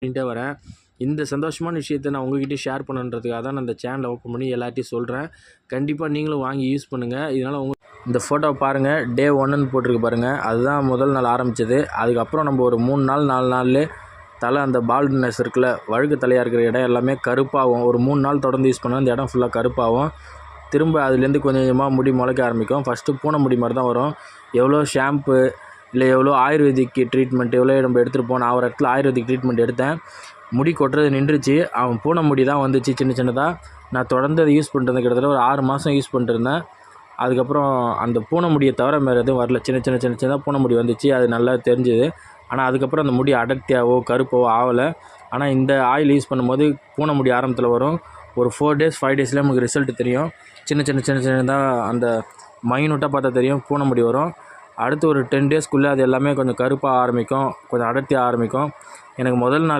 பண்ணிகிட்டே வரேன். இந்த சந்தோஷமான விஷயத்தை நான் உங்ககிட்ட ஷேர் பண்ணுன்றதுக்காக தான் நான் இந்த சேனலை ஓப்பன் பண்ணி எல்லாத்தையும் சொல்கிறேன். கண்டிப்பாக நீங்களும் வாங்கி யூஸ் பண்ணுங்கள். இதனால் இந்த ஃபோட்டோவை பாருங்கள், டே 1ன்னு போட்டிருக்கு பாருங்கள். அதுதான் முதல் நாள் ஆரம்பித்தது. அதுக்கப்புறம் நம்ம ஒரு 3 நாள் 4 நாள்லே தலை அந்த பால்ட்னஸ் இருக்குல்ல, வழுக்கு தலையாக இருக்கிற இடம் எல்லாமே கருப்பாகும். ஒரு 3 நாள் தொடர்ந்து யூஸ் பண்ணால் அந்த இடம் ஃபுல்லாக கருப்பாகும். திரும்ப அதுலேருந்து கொஞ்சம் கொஞ்சமாக முடி முளைக்க ஆரம்பிக்கும். ஃபஸ்ட்டு பூனை முடி மாதிரி தான் வரும். எவ்வளோ ஷாம்பு இல்லை எவ்வளோ ஆயுர்வேதிக் ட்ரீட்மெண்ட் எவ்வளோ நம்ம எடுத்துகிட்டு நான் ஒரு இடத்துல ஆயுர்வேதிக் ட்ரீட்மெண்ட் எடுத்தேன். முடி கொட்டுறது நின்றுச்சு. அவன் பூனை முடி தான் வந்துச்சு சின்ன சின்னதாக. நான் தொடர்ந்து அதை யூஸ் பண்ணுறது கிட்டத்தட்ட ஒரு 6 மாதம் யூஸ் பண்ணிட்டுருந்தேன். அதுக்கப்புறம் அந்த பூனை முடியை தவிர வேறு எதுவும் வரல. சின்ன சின்னதாக பூனை முடி வந்துச்சு. அது நல்லா தெரிஞ்சுது. ஆனால் அதுக்கப்புறம் அந்த முடி அடர்த்தியாவோ கருப்பாவோ ஆகலை. ஆனால் இந்த ஆயில் யூஸ் பண்ணும்போது பூனை முடி ஆரம்பத்தில் வரும். ஒரு 4 டேஸ் 5 டேஸ்லேயே நமக்கு ரிசல்ட் தெரியும். சின்னதாக அந்த மைனூட்டாக பார்த்தா தெரியும் பூனை முடி வரும். அடுத்து ஒரு 10 டேஸ்க்குள்ளே அது எல்லாமே கொஞ்சம் கருப்பாக ஆரம்பிக்கும், கொஞ்சம் அடர்த்தியாக ஆரம்பிக்கும். எனக்கு முதல் நாள்